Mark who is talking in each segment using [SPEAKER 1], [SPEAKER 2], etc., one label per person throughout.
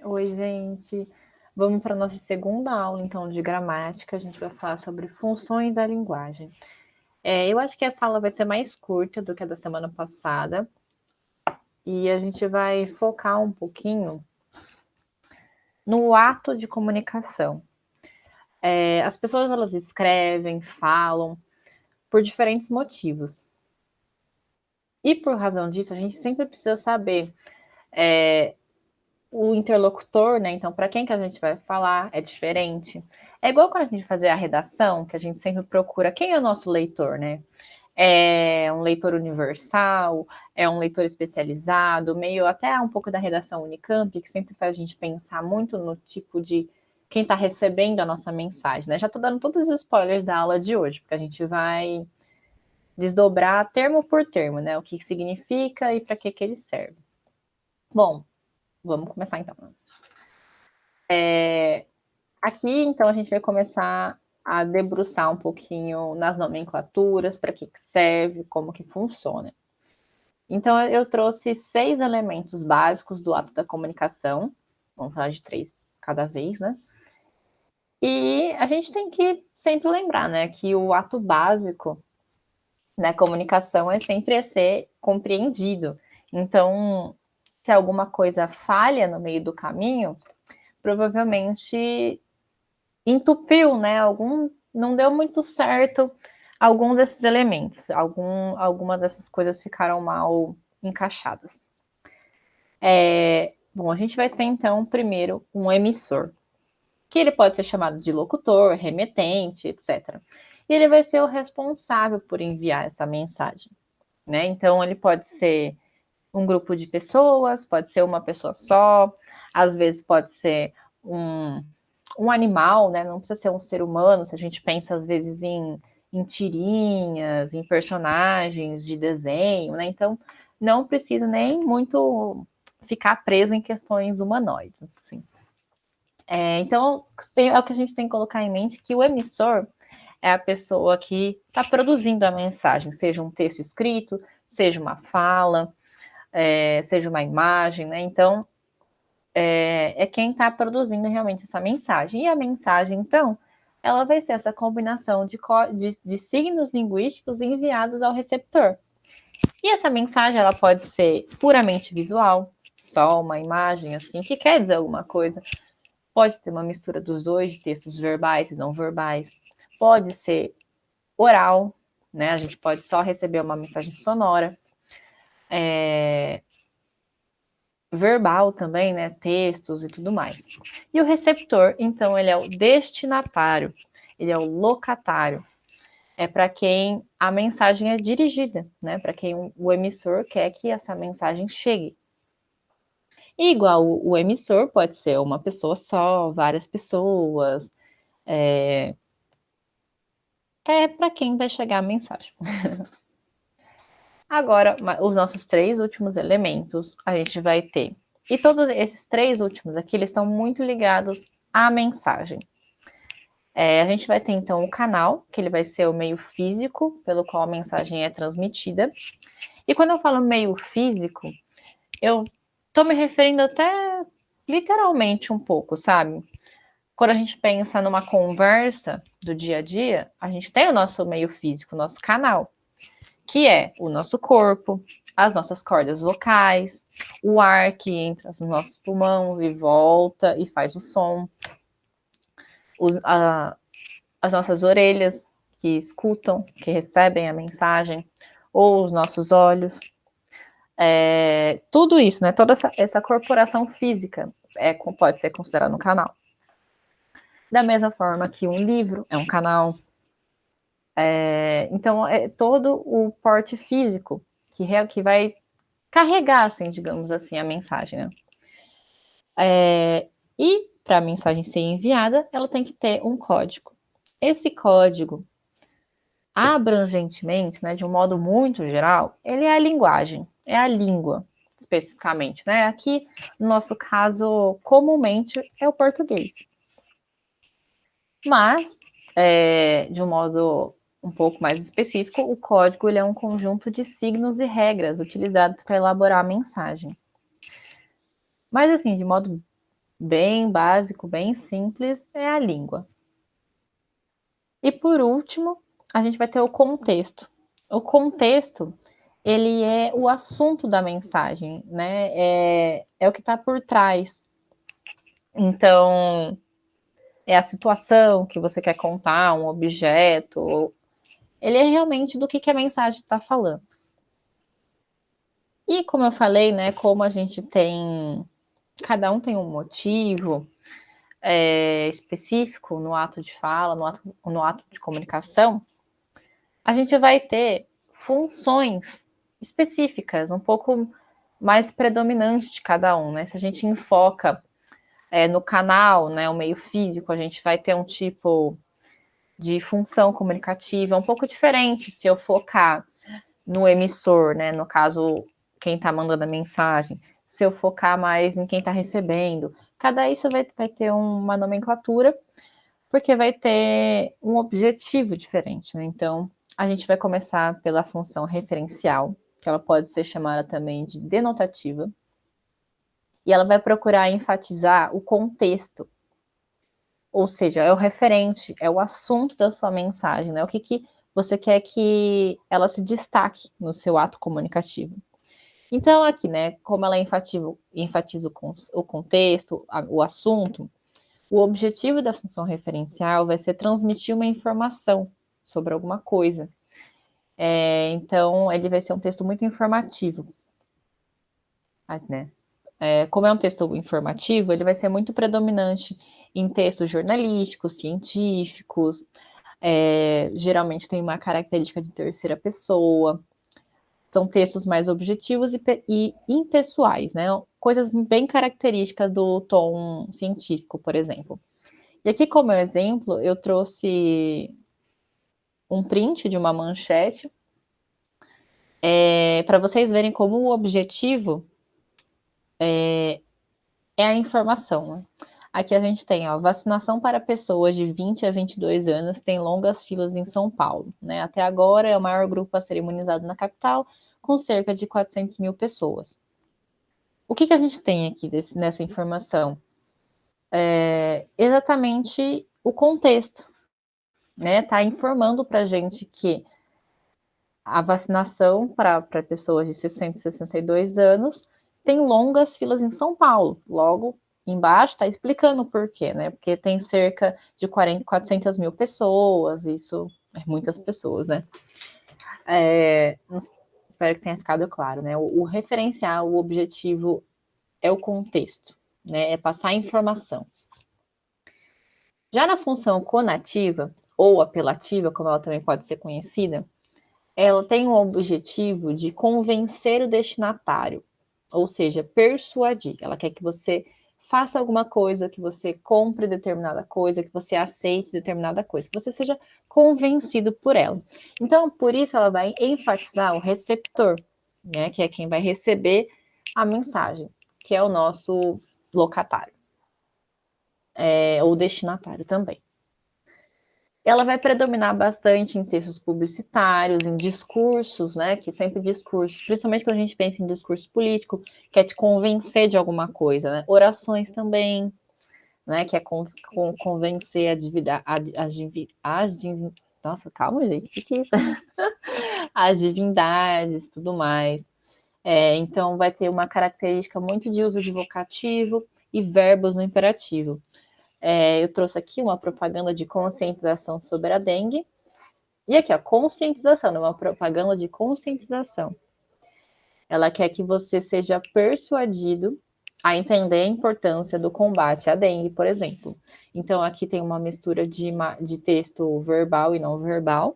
[SPEAKER 1] Oi, gente. Vamos para a nossa segunda aula, então, de gramática. A gente vai falar sobre funções da linguagem. Eu acho que essa aula vai ser mais curta do que a da semana passada. E a gente vai focar um pouquinho no ato de comunicação. As pessoas, elas escrevem, falam, por diferentes motivos. E por razão disso, a gente sempre precisa saber o interlocutor, né? Então, para quem que a gente vai falar é diferente. É igual quando a gente fazer a redação, que a gente sempre procura quem é o nosso leitor, né? É um leitor universal, é um leitor especializado, meio até um pouco da redação Unicamp, que sempre faz a gente pensar muito no tipo de quem está recebendo a nossa mensagem, né? Já estou dando todos os spoilers da aula de hoje, porque a gente vai desdobrar termo por termo, né? O que significa e para que ele serve. Bom, vamos começar então. Aqui, então, a gente vai começar a debruçar um pouquinho nas nomenclaturas, para que serve, como que funciona. Então, eu trouxe 6 elementos básicos do ato da comunicação. Vamos falar de 3 cada vez, né? E a gente tem que sempre lembrar, né, que o ato básico da comunicação é sempre ser compreendido. Então, se alguma coisa falha no meio do caminho, provavelmente entupiu, né? Não deu muito certo algum desses elementos. Alguma dessas coisas ficaram mal encaixadas. Bom, a gente vai ter então primeiro um emissor, que ele pode ser chamado de locutor, remetente, etc. E ele vai ser o responsável por enviar essa mensagem, né? Então ele pode ser um grupo de pessoas, pode ser uma pessoa só, às vezes pode ser um animal, né? Não precisa ser um ser humano, se a gente pensa às vezes em tirinhas, em personagens de desenho, né? Então não precisa nem muito ficar preso em questões humanoides. Assim. Então é o que a gente tem que colocar em mente, que o emissor é a pessoa que está produzindo a mensagem, seja um texto escrito, seja uma fala, seja uma imagem, né? Então é quem está produzindo realmente essa mensagem. E a mensagem, então, ela vai ser essa combinação de signos linguísticos enviados ao receptor. E essa mensagem, ela pode ser puramente visual, só uma imagem, assim, que quer dizer alguma coisa. Pode ter uma mistura dos dois, de textos verbais e não verbais. Pode ser oral, né? A gente pode só receber uma mensagem sonora. Verbal também, né? Textos e tudo mais. E o receptor, então, ele é o destinatário, ele é o locatário. É para quem a mensagem é dirigida, né? Para quem o emissor quer que essa mensagem chegue. E igual o emissor pode ser uma pessoa só, várias pessoas. É para quem vai chegar a mensagem. Agora, os nossos 3 últimos elementos, a gente vai ter. E todos esses 3 últimos aqui, eles estão muito ligados à mensagem. A gente vai ter, então, o canal, que ele vai ser o meio físico pelo qual a mensagem é transmitida. E quando eu falo meio físico, eu estou me referindo até literalmente um pouco, sabe? Quando a gente pensa numa conversa do dia a dia, a gente tem o nosso meio físico, o nosso canal, que é o nosso corpo, as nossas cordas vocais, o ar que entra nos nossos pulmões e volta e faz o som, as nossas orelhas que escutam, que recebem a mensagem, ou os nossos olhos. Tudo isso, né? Toda essa corporação física pode ser considerada um canal. Da mesma forma que um livro é um canal. Então, é todo o porte físico que vai carregar, assim, digamos assim, a mensagem, né? E para a mensagem ser enviada, ela tem que ter um código. Esse código, abrangentemente, né, de um modo muito geral, ele é a linguagem, é a língua, especificamente, né? Aqui, no nosso caso, comumente é o português. Mas, de um modo um pouco mais específico, o código ele é um conjunto de signos e regras utilizados para elaborar a mensagem. Mas, assim, de modo bem básico, bem simples, é a língua. E por último, a gente vai ter o contexto. O contexto, ele é o assunto da mensagem, né? É o que está por trás. Então, é a situação que você quer contar, um objeto. Ele é realmente do que a mensagem está falando. E como eu falei, né? Como a gente tem. Cada um tem um motivo específico no ato de fala, no ato de comunicação, a gente vai ter funções específicas, um pouco mais predominantes de cada um, né? Se a gente enfoca no canal, né, o meio físico, a gente vai ter um tipo de função comunicativa um pouco diferente se eu focar no emissor, né? No caso, quem está mandando a mensagem, se eu focar mais em quem está recebendo. Cada isso vai ter uma nomenclatura, porque vai ter um objetivo diferente, né? Então, a gente vai começar pela função referencial, que ela pode ser chamada também de denotativa, e ela vai procurar enfatizar o contexto, ou seja, é o referente, é o assunto da sua mensagem, né? O que você quer que ela se destaque no seu ato comunicativo. Então, aqui, né, como ela enfatiza o contexto, o assunto, o objetivo da função referencial vai ser transmitir uma informação sobre alguma coisa. Então, ele vai ser um texto muito informativo. Né? Como é um texto informativo, ele vai ser muito predominante em textos jornalísticos, científicos, geralmente tem uma característica de terceira pessoa, são textos mais objetivos e impessoais, né? Coisas bem características do tom científico, por exemplo. E aqui, como exemplo, eu trouxe um print de uma manchete para vocês verem como o objetivo é a informação. Né? Aqui a gente tem, ó, vacinação para pessoas de 20 a 22 anos tem longas filas em São Paulo. Né? Até agora é o maior grupo a ser imunizado na capital, com cerca de 400 mil pessoas. O que a gente tem aqui nessa informação? Exatamente o contexto. Né? Tá informando para a gente que a vacinação para pessoas de 60 e 62 anos tem longas filas em São Paulo. Logo, embaixo está explicando o porquê, né? Porque tem cerca de 400 mil pessoas, isso é muitas pessoas, né? Espero que tenha ficado claro, né? O referencial, o objetivo é o contexto, né? É passar informação. Já na função conativa, ou apelativa, como ela também pode ser conhecida, ela tem o objetivo de convencer o destinatário, ou seja, persuadir. Ela quer que você faça alguma coisa, que você compre determinada coisa, que você aceite determinada coisa, que você seja convencido por ela. Então, por isso, ela vai enfatizar o receptor, né, que é quem vai receber a mensagem, que é o nosso locatário, ou destinatário também. Ela vai predominar bastante em textos publicitários, em discursos, né? Que sempre discursos, principalmente quando a gente pensa em discurso político, quer te convencer de alguma coisa, né? Orações também, né? Que é convencer nossa, calma, gente, o que é isso? As divindades, tudo mais. Então, vai ter uma característica muito de uso de vocativo e verbos no imperativo. Eu trouxe aqui uma propaganda de conscientização sobre a dengue. E aqui, ó, conscientização, uma propaganda de conscientização. Ela quer que você seja persuadido a entender a importância do combate à dengue, por exemplo. Então, aqui tem uma mistura de texto verbal e não verbal.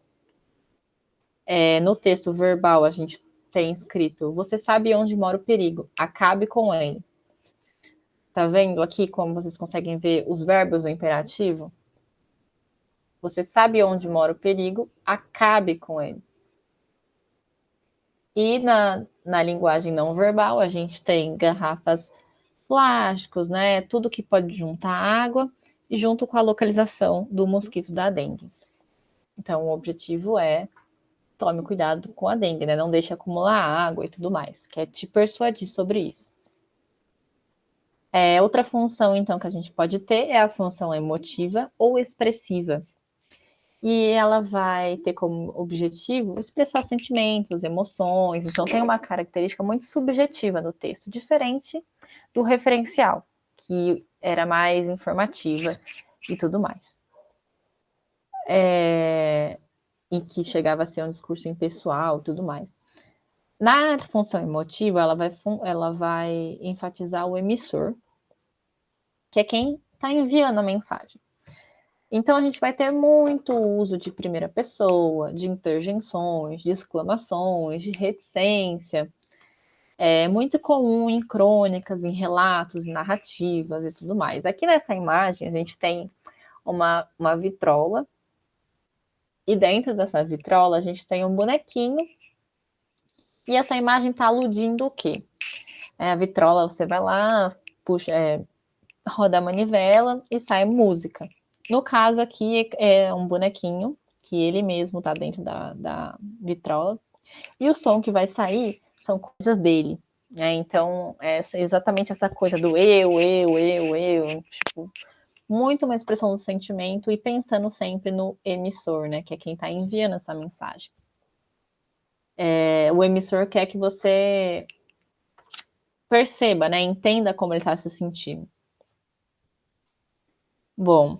[SPEAKER 1] No texto verbal, a gente tem escrito: você sabe onde mora o perigo, acabe com ele. Tá vendo aqui como vocês conseguem ver os verbos do imperativo? Você sabe onde mora o perigo, acabe com ele. E na linguagem não verbal, a gente tem garrafas plásticos, né? Tudo que pode juntar água e junto com a localização do mosquito da dengue. Então, o objetivo é tome cuidado com a dengue, né? Não deixe acumular água e tudo mais. Quer te persuadir sobre isso. Outra função, então, que a gente pode ter é a função emotiva ou expressiva. E ela vai ter como objetivo expressar sentimentos, emoções. Então, tem uma característica muito subjetiva no texto, diferente do referencial, que era mais informativa e tudo mais. E que chegava a ser um discurso impessoal e tudo mais. Na função emotiva, ela vai enfatizar o emissor, que é quem está enviando a mensagem. Então, a gente vai ter muito uso de primeira pessoa, de interjeições, de exclamações, de reticência. É muito comum em crônicas, em relatos, em narrativas e tudo mais. Aqui nessa imagem, a gente tem uma vitrola, e dentro dessa vitrola, a gente tem um bonequinho, e essa imagem está aludindo o quê? A vitrola, você vai lá, puxa, roda a manivela e sai música. No caso aqui é um bonequinho, que ele mesmo está dentro da vitrola, e o som que vai sair são coisas dele. Né? Então, exatamente essa coisa do eu, tipo, muito uma expressão do sentimento e pensando sempre no emissor, né? Que é quem está enviando essa mensagem. O emissor quer que você perceba, né? Entenda como ele está se sentindo. Bom,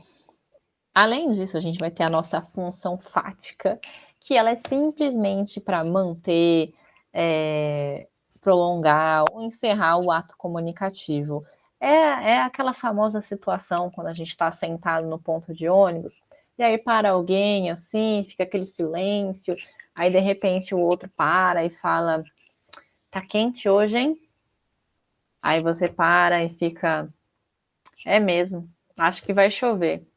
[SPEAKER 1] além disso, a gente vai ter a nossa função fática, que ela é simplesmente para manter, prolongar ou encerrar o ato comunicativo. É aquela famosa situação quando a gente está sentado no ponto de ônibus, e aí para alguém assim, fica aquele silêncio, aí de repente o outro para e fala: tá quente hoje, hein? Aí você para e fica: é mesmo, acho que vai chover.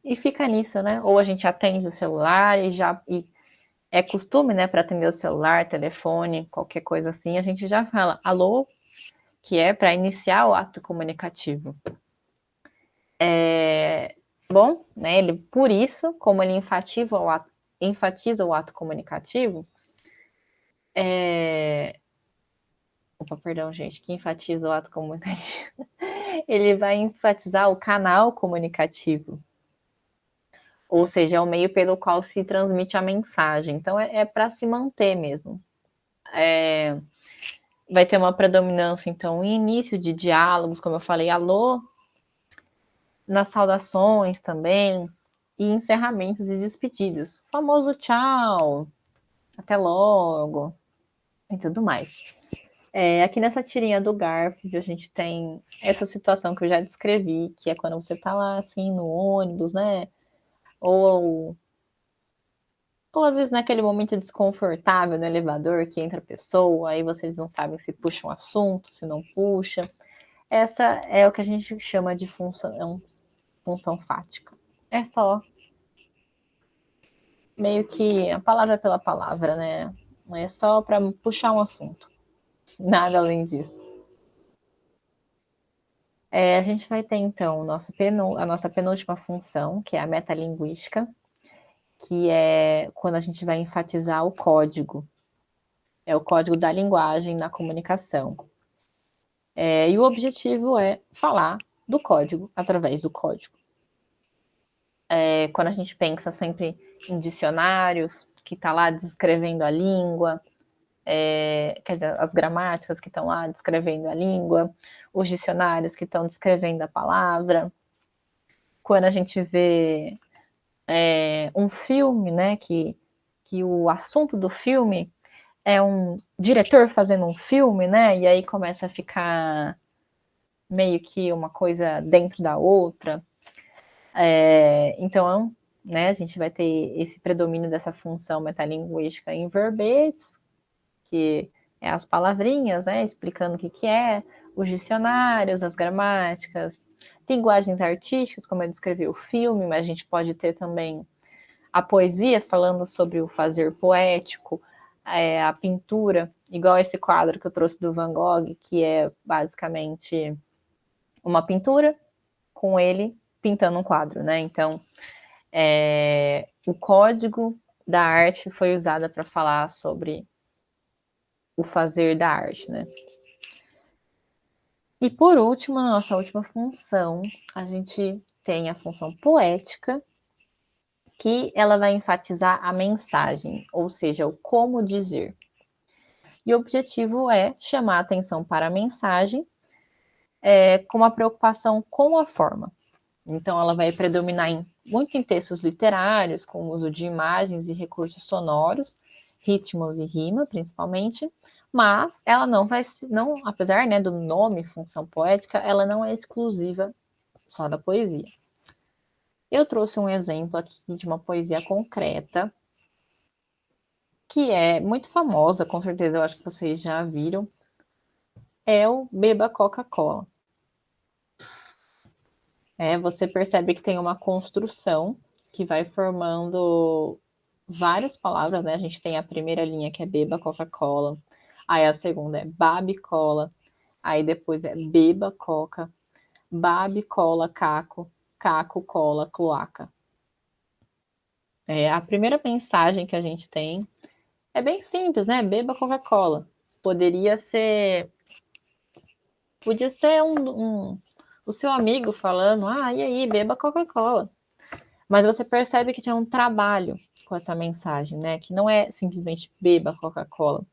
[SPEAKER 1] E fica nisso, né? Ou a gente atende o celular e é costume, né, para atender o celular, telefone, qualquer coisa assim, a gente já fala alô, que é para iniciar o ato comunicativo. Bom, né, ele, por isso, como ele enfatiza o ato comunicativo, Opa, perdão, gente, que enfatiza o ato comunicativo, ele vai enfatizar o canal comunicativo, ou seja, é o meio pelo qual se transmite a mensagem. Então, é para se manter mesmo. Vai ter uma predominância, então, em início de diálogos, como eu falei, alô, nas saudações também, e encerramentos e despedidas. O famoso tchau, até logo, e tudo mais. Aqui nessa tirinha do Garfield, a gente tem essa situação que eu já descrevi, que é quando você tá lá, assim, no ônibus, né? Ou às vezes naquele momento desconfortável no elevador, que entra a pessoa, aí vocês não sabem se puxa um assunto, se não puxa. Essa é o que a gente chama de função fática. É só meio que a palavra pela palavra, né? É só para puxar um assunto. Nada além disso. A gente vai ter, então, a nossa penúltima função, que é a metalinguística, que é quando a gente vai enfatizar o código. É o código da linguagem na comunicação. E o objetivo é falar do código através do código. Quando a gente pensa sempre em dicionários, que está lá descrevendo a língua, quer dizer, as gramáticas que estão lá descrevendo a língua, os dicionários que estão descrevendo a palavra. Quando a gente vê um filme, né, que o assunto do filme é um diretor fazendo um filme, né, e aí começa a ficar meio que uma coisa dentro da outra. Então, né, a gente vai ter esse predomínio dessa função metalinguística em verbetes, que é as palavrinhas, né, explicando o que é, os dicionários, as gramáticas, linguagens artísticas, como eu descrevi o filme, mas a gente pode ter também a poesia falando sobre o fazer poético, a pintura, igual esse quadro que eu trouxe do Van Gogh, que é basicamente uma pintura com ele pintando um quadro, né? Então, o código da arte foi usado para falar sobre o fazer da arte, né? E por último, na nossa última função, a gente tem a função poética, que ela vai enfatizar a mensagem, ou seja, o como dizer. E o objetivo é chamar a atenção para a mensagem com uma preocupação com a forma. Então, ela vai predominar muito em textos literários, com o uso de imagens e recursos sonoros, ritmos e rima, principalmente, mas ela não vai, não, apesar, né, do nome função poética, ela não é exclusiva só da poesia. Eu trouxe um exemplo aqui de uma poesia concreta, que é muito famosa, com certeza eu acho que vocês já viram, é o Beba Coca-Cola. Você percebe que tem uma construção que vai formando várias palavras, né? A gente tem a primeira linha que é beba Coca-Cola, aí a segunda é babe cola, aí depois é beba coca, babe cola caco, caco cola cloaca. A primeira mensagem que a gente tem é bem simples, né? Beba Coca-Cola. Podia ser o seu amigo falando, e aí, beba Coca-Cola. Mas você percebe que tem um trabalho com essa mensagem, né? Que não é simplesmente beba Coca-Cola.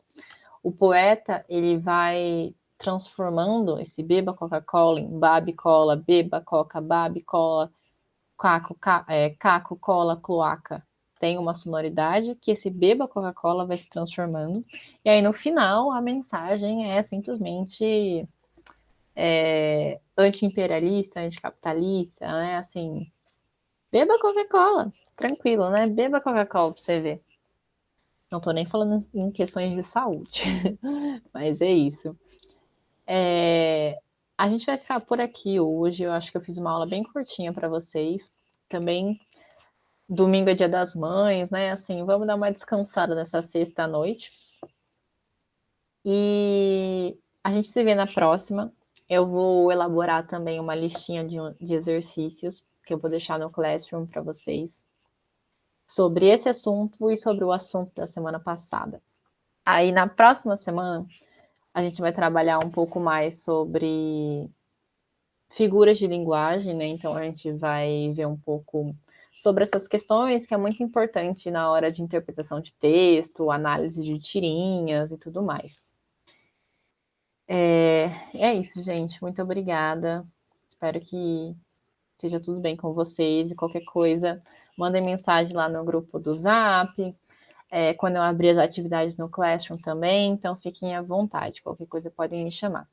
[SPEAKER 1] O poeta, ele vai transformando esse beba Coca-Cola em babe cola, beba coca, babe cola, caco, cola, cloaca. Tem uma sonoridade que esse beba Coca-Cola vai se transformando. E aí, no final, a mensagem é simplesmente anti-imperialista, anticapitalista, né? Assim, beba Coca-Cola, tranquilo, né? Beba Coca-Cola pra você ver. Não tô nem falando em questões de saúde, mas é isso. A gente vai ficar por aqui hoje. Eu acho que eu fiz uma aula bem curtinha para vocês. Também, domingo é Dia das Mães, né? Assim, vamos dar uma descansada nessa sexta à noite. E a gente se vê na próxima. Eu vou elaborar também uma listinha de exercícios que eu vou deixar no Classroom para vocês sobre esse assunto e sobre o assunto da semana passada. Aí na próxima semana a gente vai trabalhar um pouco mais sobre figuras de linguagem, né? Então a gente vai ver um pouco sobre essas questões que é muito importante na hora de interpretação de texto, análise de tirinhas e tudo mais. É isso, gente. Muito obrigada. Espero que esteja tudo bem com vocês. E qualquer coisa, mandem mensagem lá no grupo do Zap. Quando eu abrir as atividades no Classroom também. Então, fiquem à vontade. Qualquer coisa podem me chamar.